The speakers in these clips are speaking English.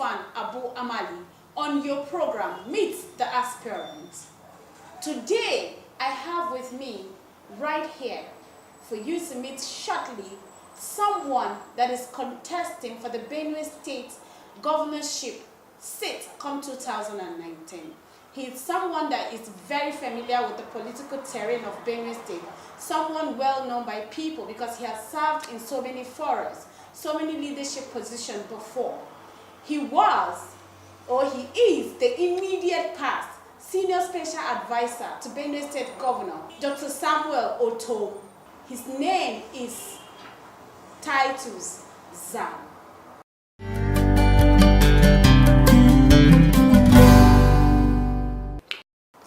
Doofan Abu-Amali on your program, Meet the Aspirant. Today, I have with me, right here, for you to meet shortly, someone that is contesting for the Benue State Governorship seat come 2019. He is someone that is very familiar with the political terrain of Benue State, someone well known by people because he has served in so many forums, so many leadership positions before. He was, or he is, the immediate past Senior Special Advisor to Benue State Governor, Dr. Samuel Otom. His name is Titus Zam.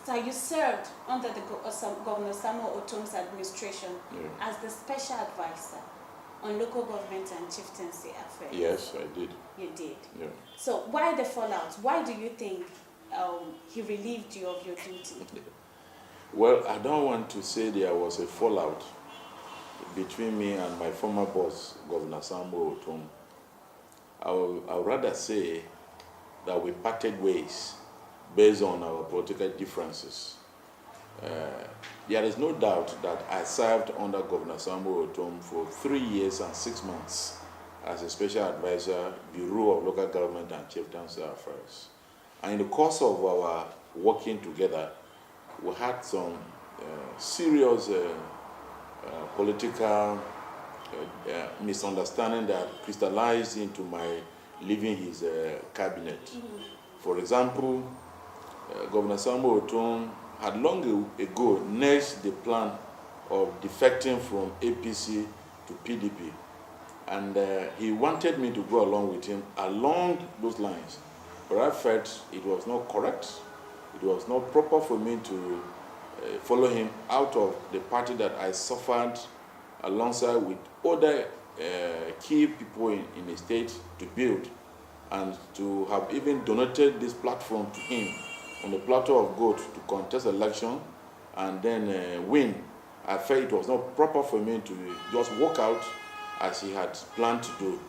So you served under the Governor Samuel Otom's administration as the Special Advisor on local government and chieftaincy affairs. Yes, I did. You did? Yeah. So why the fallout? Why do you think he relieved you of your duty? Well, I don't want to say there was a fallout between me and my former boss, Governor Samuel Otom. I would rather say that we parted ways based on our political differences. There is no doubt that I served under Governor Samuel Otom for 3 years and 6 months as a special advisor, Bureau of Local Government and Chieftaincy Affairs. And in the course of our working together, we had some serious political misunderstanding that crystallized into my leaving his cabinet. For example, Governor Samuel Otom had long ago nudged the plan of defecting from APC to PDP. And he wanted me to go along with him along those lines. But I felt it was not correct. It was not proper for me to follow him out of the party that I suffered alongside with other key people in the state to build, and to have even donated this platform to him on the plateau of gold to contest election and then win. I felt it was not proper for me to just walk out as he had planned to do.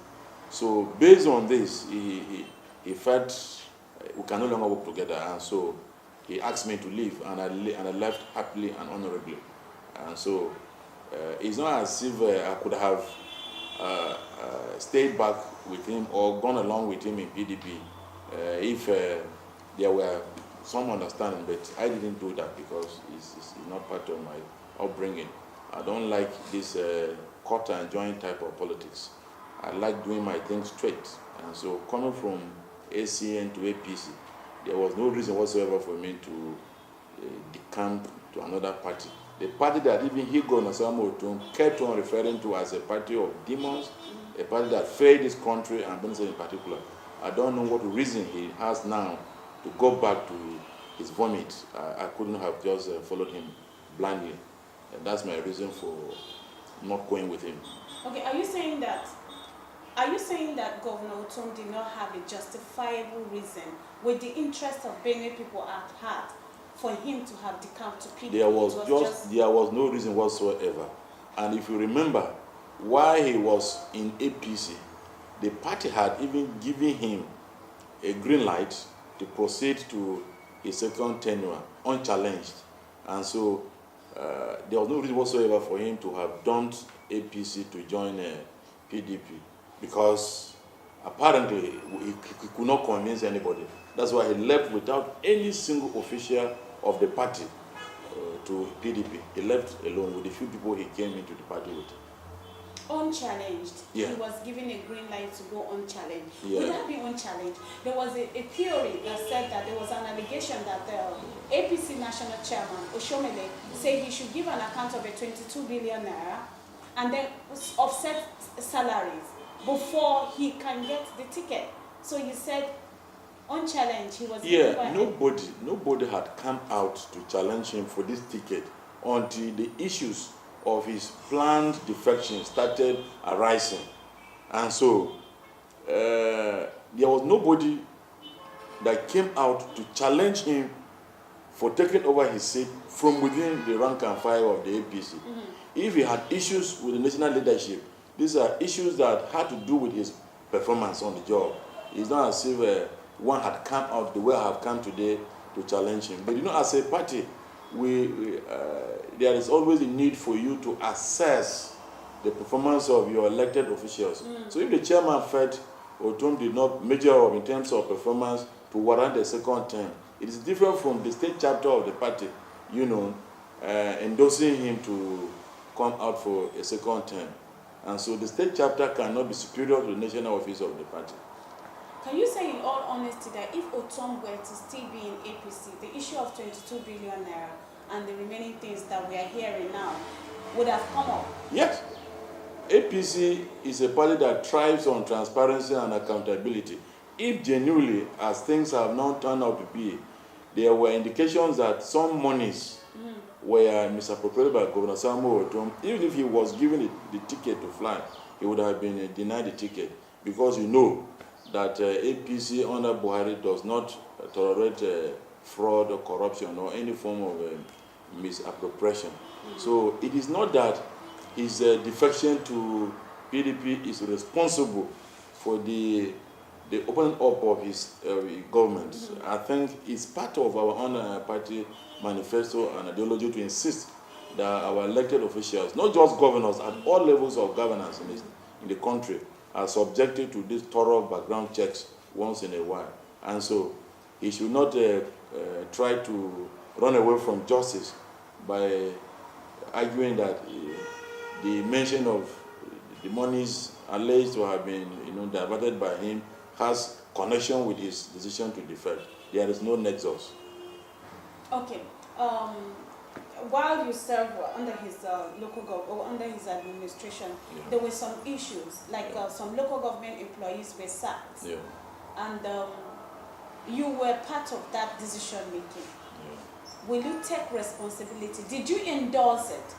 So based on this, he felt we can no longer work together, and so he asked me to leave, and I left happily and honorably. And so it's not as if I could have stayed back with him or gone along with him in PDP if there were some understanding, but I didn't do that because it's not part of my upbringing. I don't like this cut and join type of politics. I like doing my things straight. And so coming from ACN to APC, there was no reason whatsoever for me to decamp to another party. The party that even he, Governor Samuel Otom, kept on referring to as a party of demons, a party that failed this country and Benue in particular. I don't know what reason he has now to go back to his vomit. I couldn't have just followed him blindly. And that's my reason for not going with him. Okay, are you saying that Governor Otom did not have a justifiable reason with the interest of Benue people at heart for him to have decamped to PDP? There was no reason whatsoever. And if you remember, while he was in APC, the party had even given him a green light to proceed to his second tenure unchallenged. And so there was no reason whatsoever for him to have dumped APC to join PDP, because apparently he could not convince anybody. That's why he left without any single official of the party to PDP. He left alone with the few people he came into the party with. Unchallenged. Yeah. He was given a green light to go unchallenged. Yeah. Would that be unchallenged? There was a theory that said that there was an allegation that the APC National Chairman, Oshomele, said he should give an account of a 22 billion naira and then offset salaries before he can get the ticket. So you said unchallenged, he was... Yeah, nobody had come out to challenge him for this ticket until the issues of his planned defection started arising. And so there was nobody that came out to challenge him for taking over his seat from within the rank and file of the APC. If he had issues with the national leadership, these are issues that had to do with his performance on the job. It's not as if one had come out the way I have come today to challenge him. But as a party, there is always a need for you to assess the performance of your elected officials. So if the chairman felt Otum did not measure up in terms of performance to warrant a second term, it is different from the state chapter of the party, endorsing him to come out for a second term. And so the state chapter cannot be superior to the national office of the party. Can you say in all honesty that if Otom were to still be in APC, the issue of 22 billion naira and the remaining things that we are hearing now would have come up? Yes. APC is a party that thrives on transparency and accountability. If genuinely, as things have now turned out to be, there were indications that some monies were misappropriated by Governor Samuel Otom, even if he was given the ticket to fly, he would have been denied the ticket, because that APC under Buhari does not tolerate fraud or corruption or any form of misappropriation. So it is not that his defection to PDP is responsible for the opening up of his government. I think it's part of our own party manifesto and ideology to insist that our elected officials, not just governors, at all levels of governance in the country, are subjected to these thorough background checks once in a while. And so he should not try to run away from justice by arguing that the mention of the monies alleged to have been diverted by him has connection with his decision to defect. There is no nexus. Okay. While you served under his local government or under his administration, there were some issues, like some local government employees were sacked, and you were part of that decision making. Will you take responsibility? Did you endorse it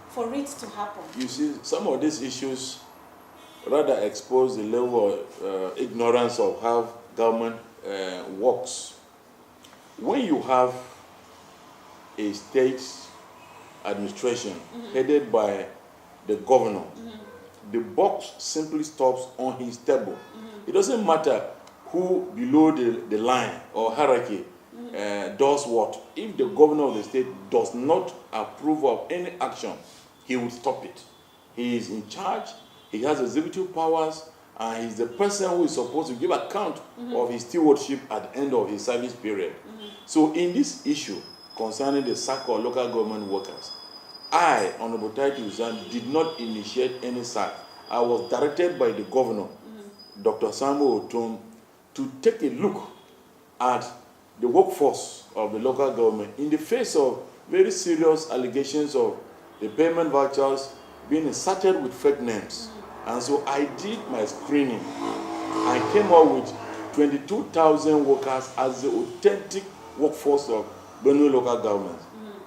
for it to happen? You see, some of these issues rather expose the level of ignorance of how government works. When you have a state administration headed by the governor, the buck simply stops on his table. It doesn't matter who below the line or hierarchy does what. If the governor of the state does not approve of any action, he will stop it. He is in charge, he has executive powers, and he's the person who is supposed to give account of his stewardship at the end of his service period. So in this issue concerning the sack of local government workers, I, Honorable Titus Zam, did not initiate any sack. I was directed by the governor, Dr. Samuel Otom, to take a look at the workforce of the local government in the face of very serious allegations of the payment vouchers being inserted with fake names. And so I did my screening. I came up with 22,000 workers as the authentic workforce of Benue local government.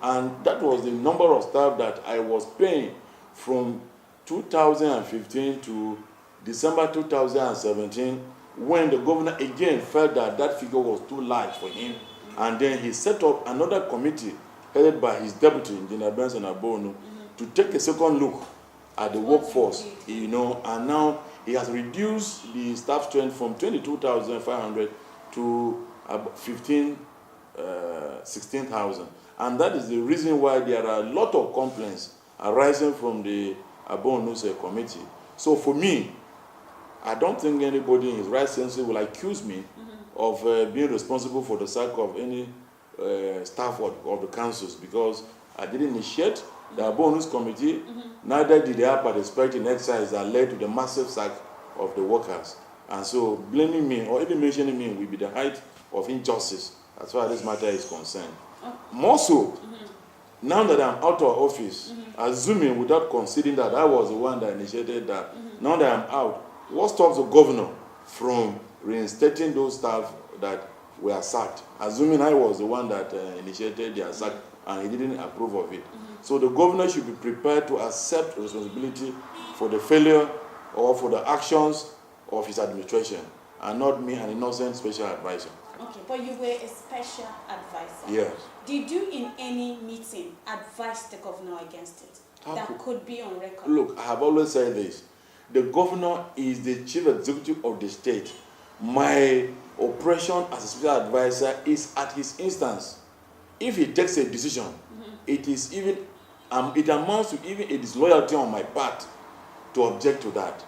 And that was the number of staff that I was paying from 2015 to December 2017, when the governor again felt that that figure was too large for him. And then he set up another committee headed by his deputy, Engineer Benson Abonu, to take a second look at the workforce, and now he has reduced the staff strength from 22,500 to about 16,000. And that is the reason why there are a lot of complaints arising from the Abonu's committee. So for me, I don't think anybody in his right senses will accuse me of being responsible for the sack of any staff of the councils, because I didn't initiate the Abonu's committee, neither did they participate in exercises that led to the massive sack of the workers. And so blaming me or even mentioning me will be the height of injustice as far as this matter is concerned. More so, now that I'm out of office, assuming without considering that I was the one that initiated that, now that I'm out, what stops the governor from reinstating those staff that were sacked, assuming I was the one that initiated their sack and he didn't approve of it? So the governor should be prepared to accept responsibility for the failure or for the actions of his administration, and not me, an innocent special advisor. Okay, but you were a special advisor. Yes. Did you in any meeting advise the governor against it? That could be on record. Look, I have always said this. The governor is the chief executive of the state. my operation as a special advisor is at his instance. If he takes a decision, it is even it amounts to even a disloyalty on my part to object to that.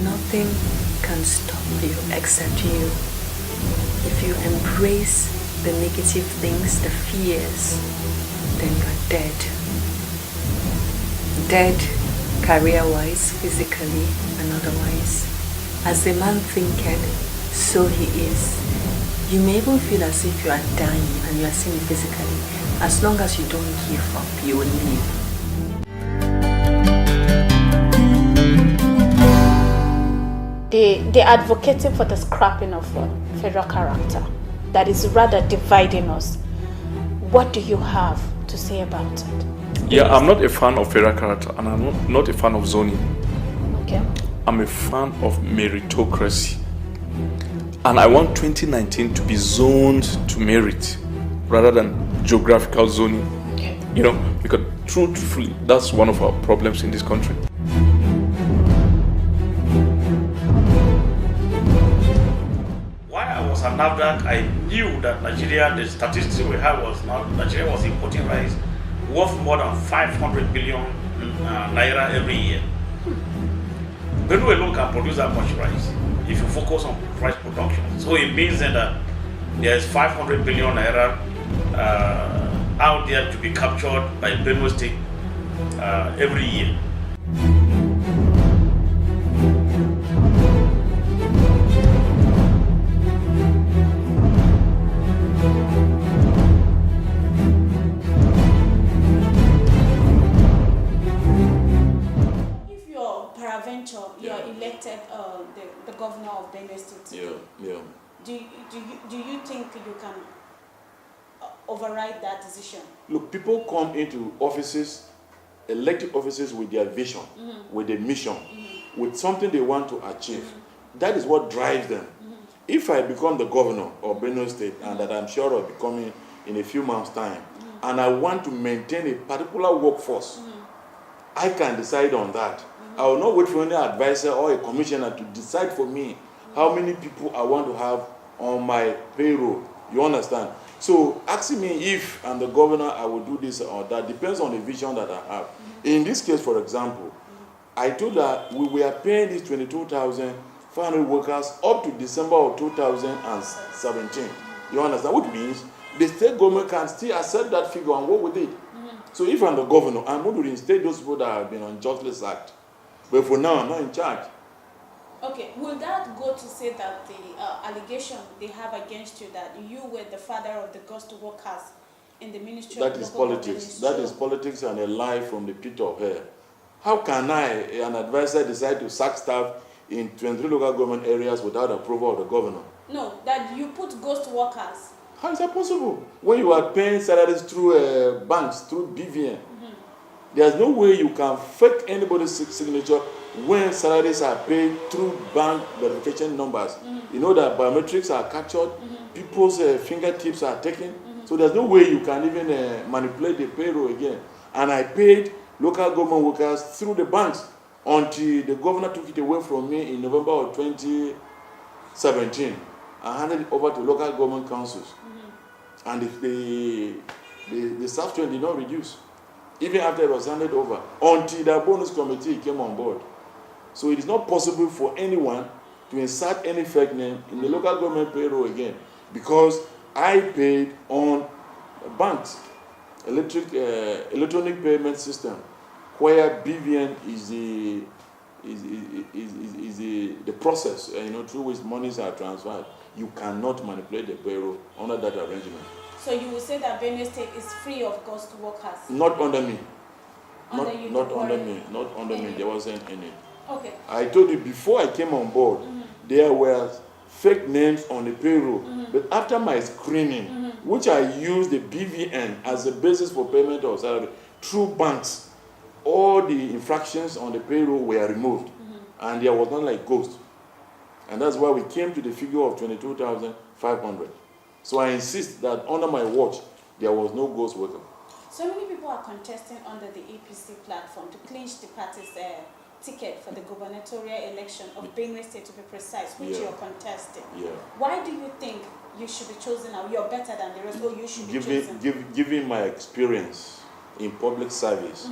Nothing can stop you except you. If you embrace the negative things, the fears, then you're dead. Dead career-wise, physically, and otherwise. As a man thinketh, so he is. You may even feel as if you are dying and you are seeing it physically. As long as you don't give up, you will live. They advocating for the scrapping of federal character that is rather dividing us. What do you have to say about it? Yeah, I'm not a fan of federal character, and I'm not a fan of zoning. Okay. I'm a fan of meritocracy. And I want 2019 to be zoned to merit rather than geographical zoning. Okay. You know, because truthfully, that's one of our problems in this country. While I was at NAFDAC, I knew that Nigeria, the statistics we had was now Nigeria was importing rice worth more than 500 billion naira every year. Benue alone can produce that much rice if you focus on rice production. So it means that there is 500 billion naira out there to be captured by Benue State every year. You're elected the governor of Benue State. Yeah. Do you think you can override that decision? Look, people come into offices, elected offices with their vision, with a mission, with something they want to achieve. That is what drives them. If I become the governor of Benue State, and that I'm sure of becoming in a few months' time, and I want to maintain a particular workforce, I can decide on that. I will not wait for any advisor or a commissioner to decide for me how many people I want to have on my payroll. You understand? So asking me if I'm the governor, I will do this or that depends on the vision that I have. In this case, for example, I told that we were paying these 22,500 workers up to December of 2017. You understand? Which means the state government can still accept that figure and work with it. So if I'm the governor, I'm going to reinstate those people that have been unjustly sacked. But for now, I'm not in charge. Okay, will that go to say that the allegation they have against you that you were the father of the ghost workers in the Ministry of That is politics. That is politics and a lie from the pit of hell. How can I, an advisor, decide to sack staff in 23 local government areas without approval of the governor? No, that you put ghost workers. How is that possible? When you are paying salaries through banks, through BVN, there's no way you can fake anybody's signature when salaries are paid through bank verification numbers. You know that biometrics are captured, people's fingertips are taken, so there's no way you can even manipulate the payroll again. And I paid local government workers through the banks until the governor took it away from me in November of 2017 and handed it over to local government councils. And the staff trend did not reduce, even after it was handed over, until the bonus committee came on board. So it is not possible for anyone to insert any fake name in the local government payroll again, because I paid on banks, electronic payment system, where BVN is the process through which monies are transferred. You cannot manipulate the payroll under that arrangement. So you will say that Benue State is free of ghost workers? Not under me. Not under me. Not under me. There wasn't any. Okay. I told you before I came on board, there were fake names on the payroll. But after my screening, which I used the BVN as a basis for payment of salary through banks, all the infractions on the payroll were removed. And there was not like ghost. And that's why we came to the figure of 22,500. So I insist that under my watch, there was no ghost worker. So many people are contesting under the APC platform to clinch the party's ticket for the gubernatorial election of Benue State, to be precise, which you're contesting. Why do you think you should be chosen now? You're better than the rest, or you should be chosen? Given my experience in public service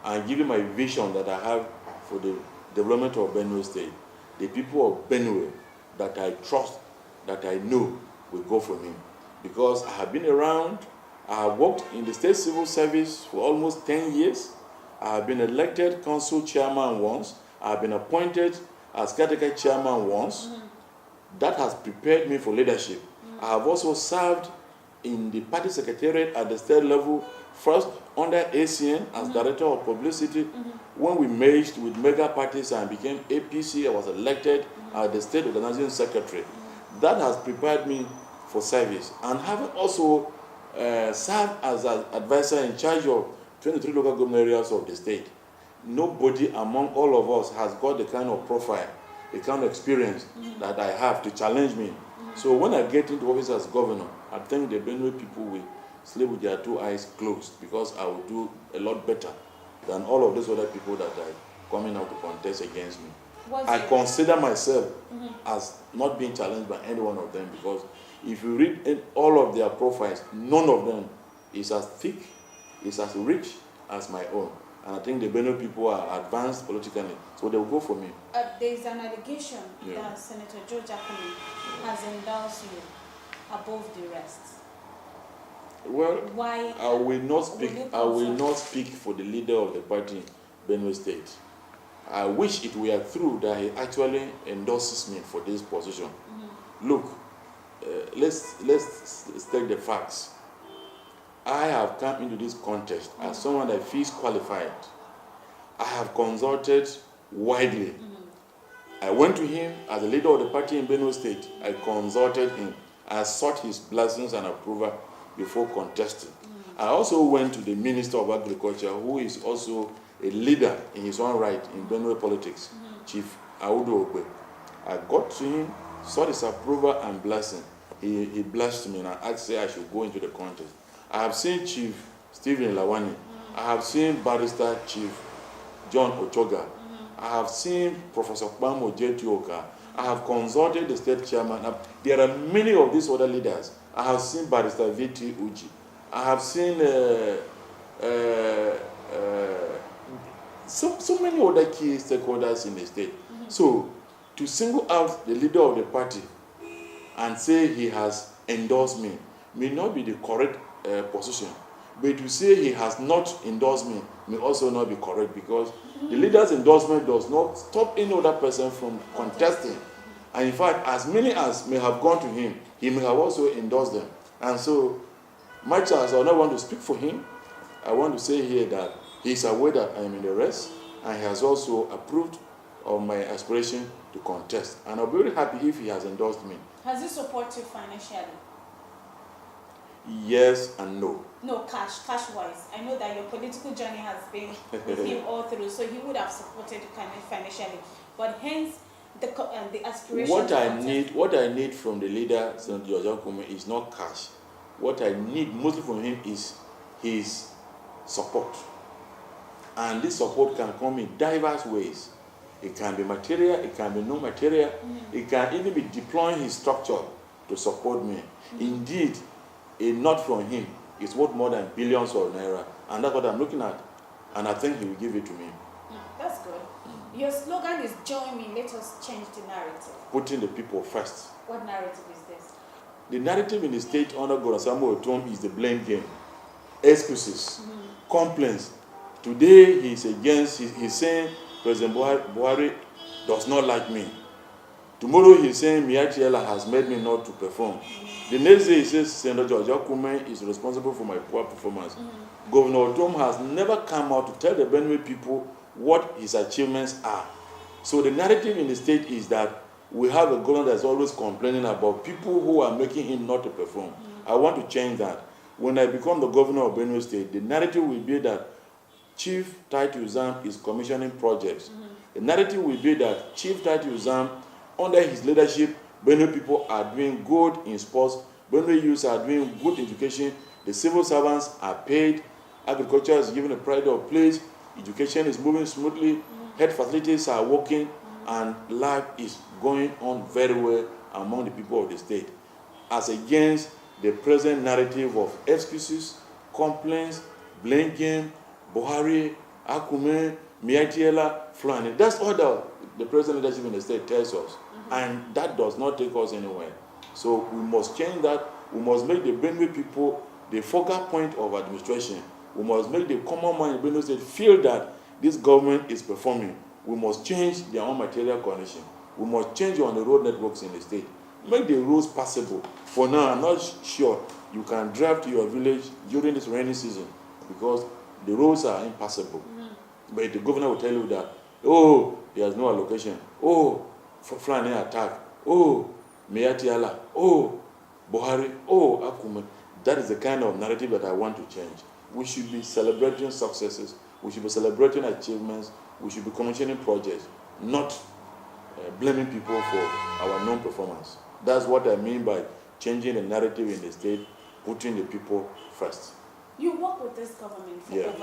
and given my vision that I have for the development of Benue State, the people of Benue that I trust, that I know, will go for me. Because I have been around, I have worked in the state civil service for almost 10 years. I have been elected council chairman once. I have been appointed as caretaker chairman once. That has prepared me for leadership. I have also served in the party secretariat at the state level, first under ACN as director of publicity. When we merged with mega parties and became APC, I was elected as the state organizing secretary. That has prepared me for service. And having also served as an advisor in charge of 23 local government areas of the state, nobody among all of us has got the kind of profile, the kind of experience that I have to challenge me. So when I get into office as governor, I think the Benue people will sleep with their two eyes closed, because I will do a lot better than all of those other people that are coming out to contest against me. I consider myself as not being challenged by any one of them, because if you read all of their profiles, none of them is as thick, is as rich as my own. And I think the Benue people are advanced politically, so they will go for me. There is an allegation that Senator George Akume has endorsed you above the rest. Well, why? I will not speak. I will not speak for the leader of the party, Benue State. I wish it were true that he actually endorses me for this position. Look, let's take the facts. I have come into this contest as someone that feels qualified. I have consulted widely. I went to him as the leader of the party in Benue State. I consulted him. I sought his blessings and approval before contesting. I also went to the Minister of Agriculture, who is also a leader in his own right in Benue politics, Chief Audu Ogbe. I got to him, sought his approval and blessing. He blessed me, and I asked I should go into the contest. I have seen Chief Stephen Lawani. I have seen Barrister Chief John Ochoga. I have seen Professor Kpamo Jetioka. I have consulted the state chairman. There are many of these other leaders. I have seen Barrister V.T. Uji. I have seen so many other key stakeholders in the state. So to single out the leader of the party and say he has endorsed me may not be the correct position. But to say he has not endorsed me may also not be correct, because the leader's endorsement does not stop any other person from contesting. And in fact, as many as may have gone to him, he may have also endorsed them. And so, much as I don't want to speak for him, I want to say here that he is aware that I am in the race, and he has also approved of my aspiration to contest. And I'll be very happy if he has endorsed me. Has he supported you financially? Yes and no. No, cash-wise. I know that your political journey has been with him all through, so he would have supported you financially. But hence, the aspiration. What I need from the leader, Senator George Akume, is not cash. What I need mostly from him is his support. And this support can come in diverse ways. It can be material, it can be no material, it can even be deploying his structure to support me. Indeed, a nod from him is worth more than billions of naira, and that's what I'm looking at, and I think he will give it to me. That's good. Your slogan is "Join me, let us change the narrative." Putting the people first. What narrative is this? The narrative in the state under Governorship Otom is the blame game, excuses, complaints. Today he's saying President Buhari does not like me. Tomorrow he's saying Miachiela has made me not to perform. The next day he says Senator George Akume is responsible for my poor performance. Governor Otom has never come out to tell the Benue people what his achievements are. So the narrative in the state is that we have a governor that's always complaining about people who are making him not to perform. I want to change that. When I become the governor of Benue State, the narrative will be that Chief Titus Zam is commissioning projects. The narrative will be that Chief Titus Zam Under his leadership, Benue people are doing good in sports. Benue youths are doing good education. The civil servants are paid. Agriculture is given a pride of place. Education is moving smoothly. Health facilities are working. And life is going on very well among the people of the state. As against the present narrative of excuses, complaints, blame game, Buhari, Akume, Miatiela, Fulani. That's all the present leadership in the state tells us. And that does not take us anywhere. So we must change that. We must make the Benue people the focal point of administration. We must make the common man in Benue State feel that this government is performing. We must change their own material condition. We must change on the road networks in the state. Make the roads passable. For now, I'm not sure you can drive to your village during this rainy season because the roads are impassable. But the governor will tell you that, oh, there's no allocation. Oh, for Fulani attack. Oh, Miatiala. Oh, Buhari. Oh, Akume. That is the kind of narrative that I want to change. We should be celebrating successes. We should be celebrating achievements. We should be commissioning projects, not blaming people for our non-performance. That's what I mean by changing the narrative in the state, putting the people first. You work with this government for over 3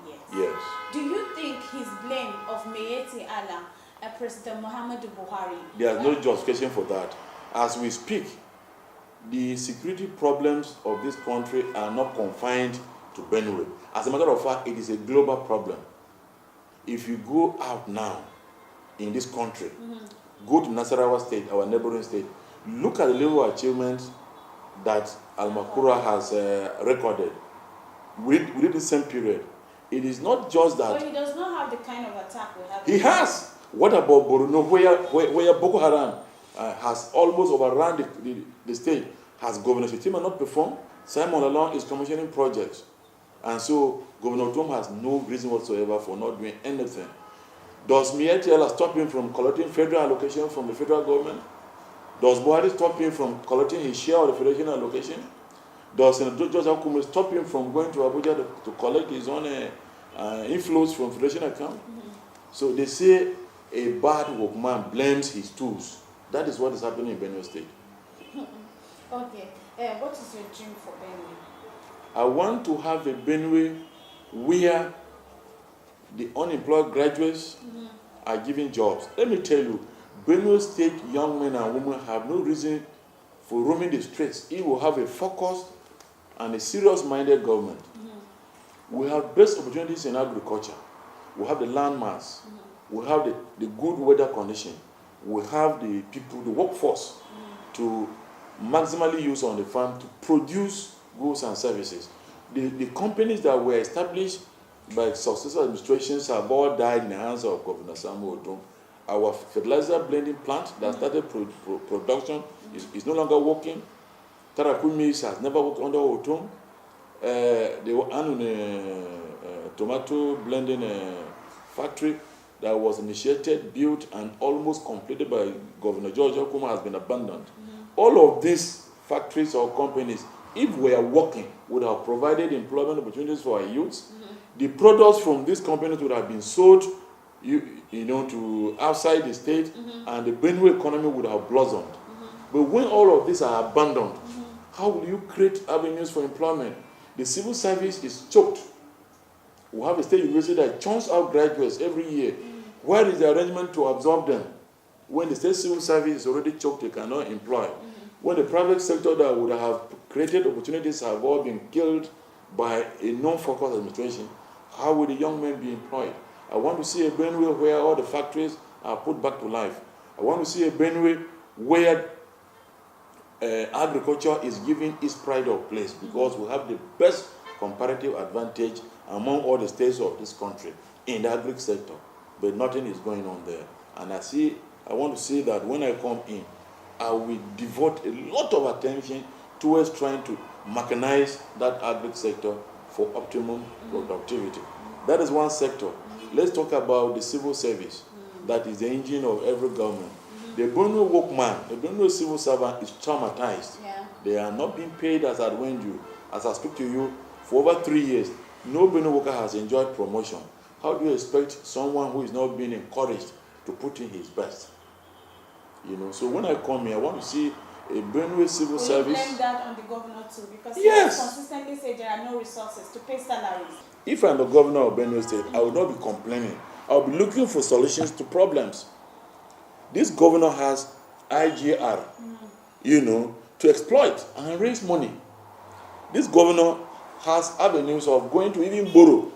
years. Yes. Do you think his blame of Meyeti Allah and President Muhammadu Buhari? There's no justification for that. As we speak, the security problems of this country are not confined to Benue. As a matter of fact, it is a global problem. If you go out now in this country, go to Nasarawa State, our neighboring state, look at the level of achievements that Al-Makura has recorded within the same period. It is not just that. But he does not have the kind of attack we have. He has. What about Borno, where Boko Haram has almost overrun the state? Has Governorship not performed? Simon alone is commissioning projects. And so Governor Tom has no reason whatsoever for not doing anything. Does Mietiela stop him from collecting federal allocation from the federal government? Does Buhari stop him from collecting his share of the federation allocation? Does Senator Joseph Akume stop him from going to Abuja to collect his own inflows from federation account? So they say a bad workman blames his tools. That is what is happening in Benue State. Okay. What is your dream for Benue? I want to have a Benue where the unemployed graduates are given jobs. Let me tell you, Benue State young men and women have no reason for roaming the streets. It will have a focused and a serious-minded government. We have best opportunities in agriculture. We have the land mass. We have the good weather condition. We have the people, the workforce to maximally use on the farm to produce goods and services. The companies that were established by successful administrations have all died in the hands of Governor Samuel Otom. Our fertilizer blending plant that started production is no longer working. Tarakumis has never worked under Otom. The tomato blending factory that was initiated, built, and almost completed by Governor George Okuma has been abandoned. All of these factories or companies, if we are working, would have provided employment opportunities for our youths. The products from these companies would have been sold, to outside the state, and the Benue economy would have blossomed. But when all of these are abandoned, how will you create avenues for employment? The civil service is choked. We have a state university that churns out graduates every year. Where is the arrangement to absorb them? When the state civil service is already choked, they cannot employ. When the private sector that would have created opportunities have all been killed by a non-focused administration, how will the young men be employed? I want to see a Benue where all the factories are put back to life. I want to see a Benue where agriculture is given its pride of place, because we have the best comparative advantage among all the states of this country in the agri sector, but nothing is going on there. And I want to see that when I come in, I will devote a lot of attention towards trying to mechanize that agri sector for optimum productivity. That is one sector. Let's talk about the civil service. That is the engine of every government. The Benue workman, the Benue civil servant is traumatized. They are not being paid as at when due. As I speak to you, for over 3 years, no Benue worker has enjoyed promotion. How do you expect someone who is not being encouraged to put in his best? You know, so when I come here, I want to see a Benue civil Will service. you blame that on the governor too? Because Yes. he consistently said there are no resources to pay salaries. If I'm the governor of Benue State, I will not be complaining. I will be looking for solutions to problems. This governor has IGR, you know, to exploit and raise money. This governor has avenues of going to even borrow.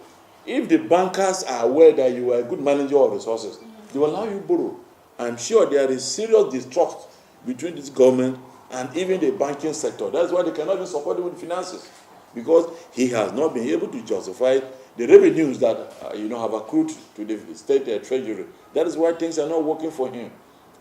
If the bankers are aware that you are a good manager of resources, they will allow you borrow. I'm sure there is serious distrust between this government and even the banking sector. That's why they cannot even support him with finances, because he has not been able to justify the revenues that have accrued to the state treasury. That is why things are not working for him.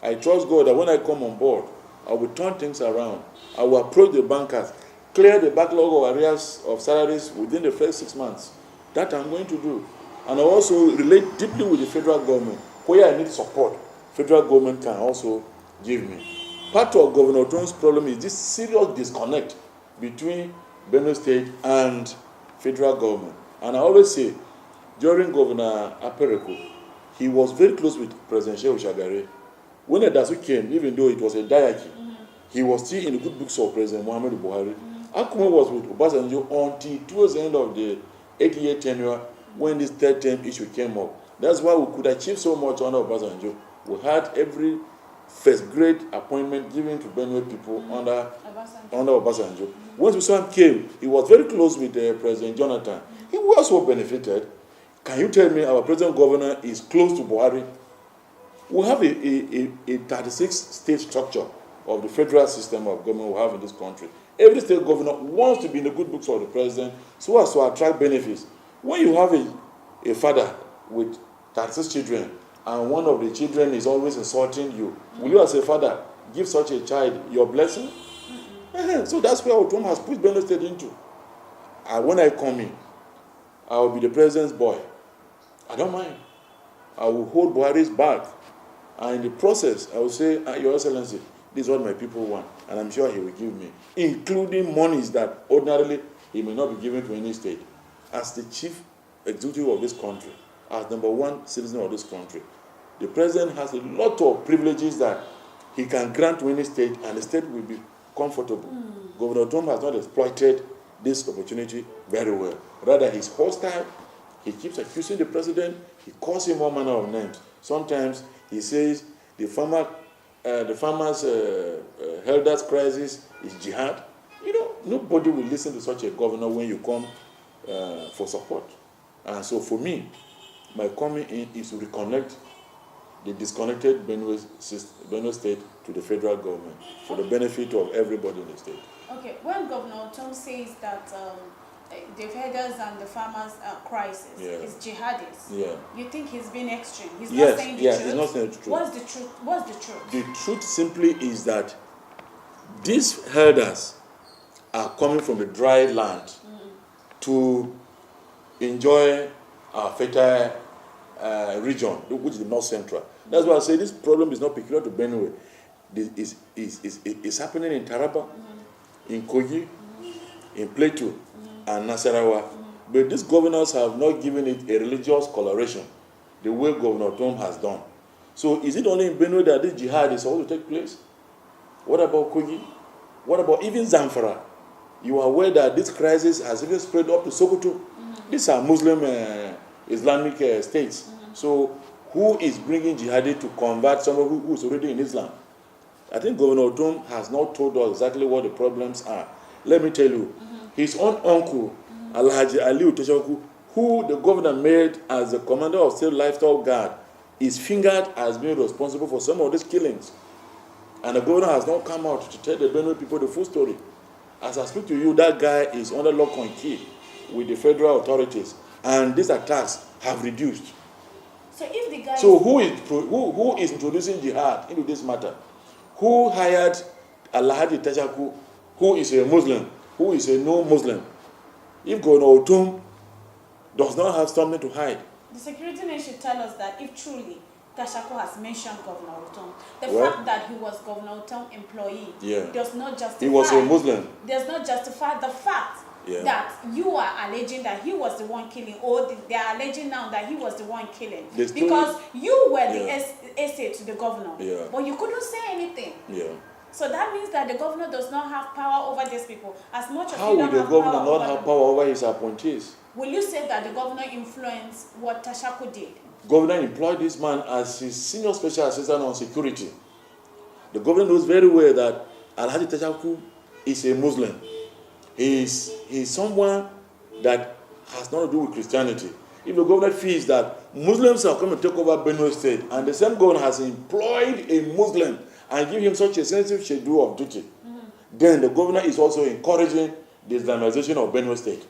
I trust God that when I come on board, I will turn things around. I will approach the bankers, clear the backlog of arrears of salaries within the first 6 months. That I'm going to do. And I also relate deeply with the federal government. Where I need support, federal government can also give me. Part of Governor Oton's problem is this serious disconnect between Benue State and federal government. And I always say, during Governor Apereko, he was very close with President Shehu Shagari. When Adasu came, even though it was a diarchy, he was still in the good books of President Muhammadu Buhari. Akume was with Obasanjo until towards the end of the 8-year tenure when this third term issue came up. That's why we could achieve so much under Obasanjo. We had every first grade appointment given to Benue people under Obasanjo. Once Usman came, he was very close with President Jonathan. He also benefited. Can you tell me our present governor is close to Buhari? We have a 36-state structure of the federal system of government we have in this country. Every state governor wants to be in the good books of the president so as to attract benefits. When you have a father with 36 children and one of the children is always insulting you, will you as a father give such a child your blessing? So that's where Otom has put Benue State into. And when I come in, I will be the president's boy. I don't mind. I will hold Buhari's back. And in the process, I will say, Your Excellency, this is what my people want. And I'm sure he will give me, including monies that ordinarily he may not be given to any state. As the chief executive of this country, as number one citizen of this country, the president has a lot of privileges that he can grant to any state, and the state will be comfortable. Governor Tom has not exploited this opportunity very well. Rather, he's hostile. He keeps accusing the president. He calls him all manner of names. Sometimes he says the farmers' elders' crisis is jihad. You know, nobody will listen to such a governor when you come for support. And so for me, my coming in is to reconnect the disconnected Benue State to the federal government for the benefit of everybody in the state. Okay, when Governor Otom says that the herders and the farmers' crisis is jihadist, you think he's being extreme? He's not saying the truth? He's not saying the truth. What's the truth? What's the truth? The truth simply is that these herders are coming from the dry land to enjoy our fertile region, which is the North Central. That's why I say this problem is not peculiar to Benue. This is happening in Taraba, in Kogi, in Plateau, and Nasarawa. But these governors have not given it a religious coloration the way Governor Tom has done. So is it only in Benue that this jihad is supposed to take place? What about Kogi? What about even Zamfara? You are aware that this crisis has even spread up to Sokoto. These are Muslim Islamic states. So who is bringing jihadi to convert someone who is already in Islam? I think Governor Otom has not told us exactly what the problems are. Let me tell you, his own uncle, Alhaji Aliu Teshoku, who the governor made as the commander of state livestock guard, is fingered as being responsible for some of these killings. And the governor has not come out to tell the Benue people the full story. As I speak to you, that guy is under lock and key with the federal authorities, and these attacks have reduced. So if the guy who is introducing jihad into this matter? Who hired Alhaji Teshaku, who is a Muslim, who is a no-Muslim? If Governor Otom does not have something to hide. The security net should tell us that if truly Tashaku has mentioned Governor Otom, the fact that he was Governor Otom employee does not justify. He was a Muslim. Does not justify the fact that you are alleging that he was the one killing, or they are alleging now that he was the one killing. Because you were the essay to the governor, but you couldn't say anything. So that means that the governor does not have power over these people as much as how will the governor not have power over his appointees? Will you say that the governor influenced what Tashaku did? Governor employed this man as his senior special assistant on security. The governor knows very well that Alhaji Tashaku is a Muslim. He's someone that has nothing to do with Christianity. If the governor feels that Muslims are coming to take over Benue State, and the same governor has employed a Muslim and give him such a sensitive schedule of duty, then the governor is also encouraging the Islamization of Benue State.